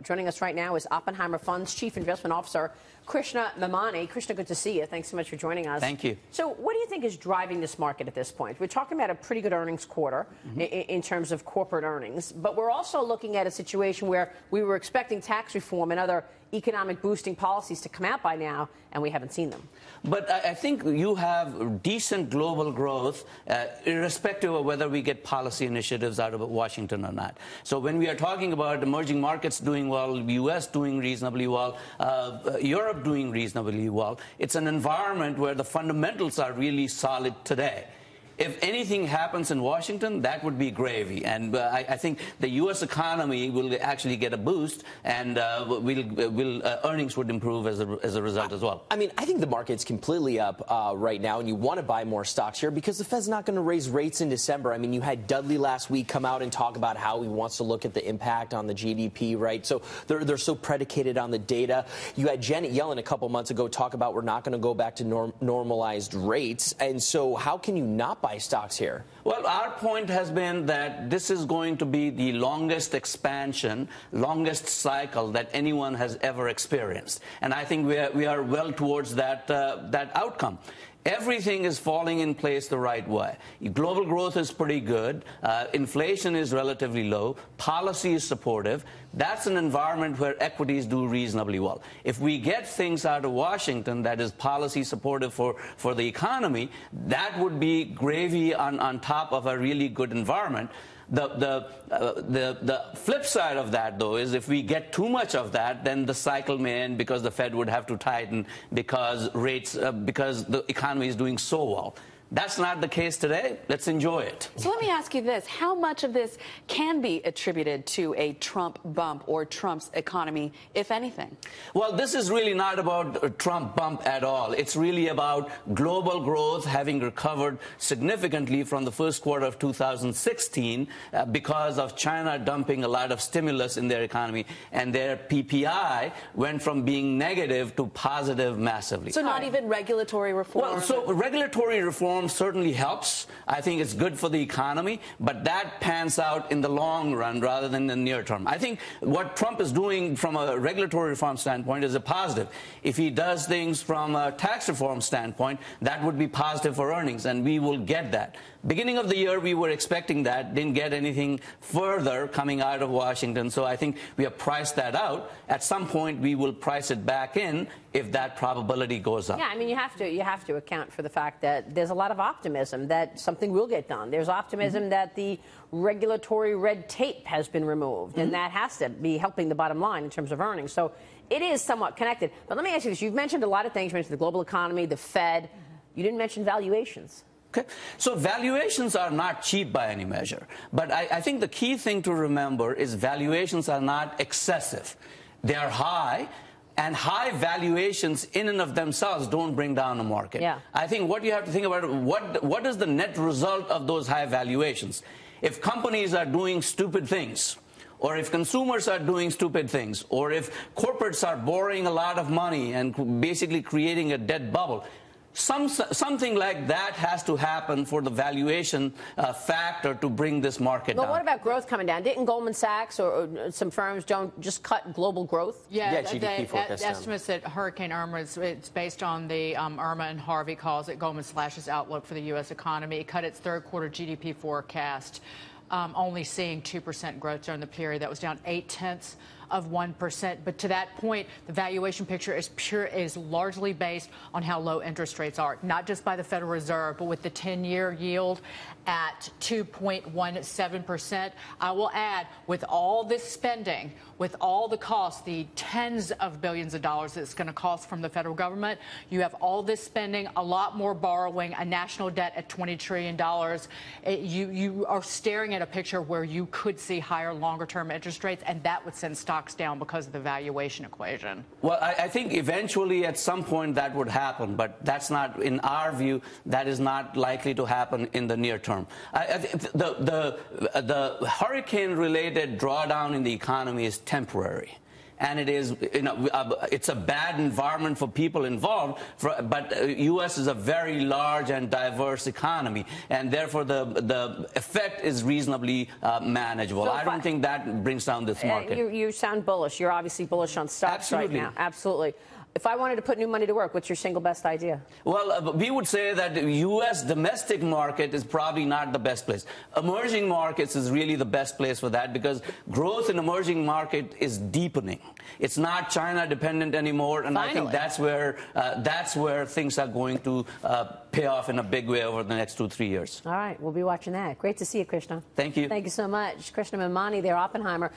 Joining us right now is Oppenheimer Fund's Chief Investment Officer, Krishna Memani. Krishna, good to see you. Thanks so much for joining us. Thank you. So what do you think is driving this market at this point? We're talking about a pretty good earnings quarter in terms of corporate earnings, but we're also looking at a situation where we were expecting tax reform and other economic boosting policies to come out by now, and we haven't seen them. But I think you have decent global growth, irrespective of whether we get policy initiatives out of Washington or not. So when we are talking about emerging markets doing well, the U.S. doing reasonably well, Europe doing reasonably well, it's an environment where the fundamentals are really solid today. If anything happens in Washington, that would be gravy. And I think the U.S. economy will actually get a boost, and earnings would improve as a result as well. I mean, I think the market's completely up right now, and you want to buy more stocks here because the Fed's not going to raise rates in December. I mean, you had Dudley last week come out and talk about how he wants to look at the impact on the GDP, right? So they're so predicated on the data. You had Janet Yellen a couple months ago talk about we're not going to go back to normalized rates. And so how can you not buy stocks here? Well, our point has been that this is going to be the longest expansion, longest cycle that anyone has ever experienced. And I think we are well towards that outcome. Everything is falling in place the right way. Global growth is pretty good. Inflation is relatively low. Policy is supportive. That's an environment where equities do reasonably well. If we get things out of Washington that is policy supportive for the economy, that would be gravy on top of a really good environment. The flip side of that, though, is if we get too much of that, then the cycle may end because the Fed would have to tighten because because the economy is doing so well. That's not the case today. Let's enjoy it. So let me ask you this. How much of this can be attributed to a Trump bump or Trump's economy, if anything? Well, this is really not about a Trump bump at all. It's really about global growth having recovered significantly from the first quarter of 2016 because of China dumping a lot of stimulus in their economy, and their PPI went from being negative to positive massively. So not even regulatory reform? Well, so regulatory reform certainly helps. I think it's good for the economy, but that pans out in the long run rather than the near term. I think what Trump is doing from a regulatory reform standpoint is a positive. If he does things from a tax reform standpoint, that would be positive for earnings, and we will get that. Beginning of the year, we were expecting that, didn't get anything further coming out of Washington, so I think we have priced that out. At some point, we will price it back in if that probability goes up. Yeah, I mean, you have to account for the fact that there's a lot of optimism that something will get done. There's optimism that the regulatory red tape has been removed, and that has to be helping the bottom line in terms of earnings. So it is somewhat connected. But let me ask you this. You've mentioned a lot of things. You mentioned the global economy, the Fed. You didn't mention valuations. Okay. So valuations are not cheap by any measure. But I think the key thing to remember is valuations are not excessive. They are high. And high valuations in and of themselves don't bring down the market. Yeah. I think what you have to think about, what is the net result of those high valuations? If companies are doing stupid things, or if consumers are doing stupid things, or if corporates are borrowing a lot of money and basically creating a debt bubble, something like that has to happen for the valuation factor to bring this market down. But what about growth coming down? Didn't Goldman Sachs or some firms don't just cut global growth? Yeah, GDP forecast estimates that Hurricane Irma, it's based on the Irma and Harvey calls it Goldman Sachs' outlook for the U.S. economy. It cut its third quarter GDP forecast, only seeing 2% growth during the period. That was down 0.8%. Of 1%. But to that point, the valuation picture is largely based on how low interest rates are, not just by the Federal Reserve, but with the 10-year yield at 2.17%. I will add, with all this spending, with all the costs, the tens of billions of dollars it's going to cost from the federal government, you have all this spending, a lot more borrowing, a national debt at $20 trillion. You are staring at a picture where you could see higher, longer-term interest rates, and that would send stocks down because of the valuation equation. Well, I think eventually at some point that would happen, but that's not, in our view, that is not likely to happen in the near term. The hurricane-related drawdown in the economy is temporary. and it is, it's a bad environment for people involved. But U.S. is a very large and diverse economy, and therefore the effect is reasonably manageable. So I don't think that brings down this market. You sound bullish. You're obviously bullish on stocks Absolutely. right now. Absolutely. If I wanted to put new money to work, what's your single best idea? Well, we would say that the U.S. domestic market is probably not the best place. Emerging markets is really the best place for that because growth in emerging market is deepening. It's not China dependent anymore, and Finally. I think that's where things are going to pay off in a big way over the next 2-3 years. All right, we'll be watching that. Great to see you, Krishna. Thank you. Thank you so much. Krishna Memani there, Oppenheimer.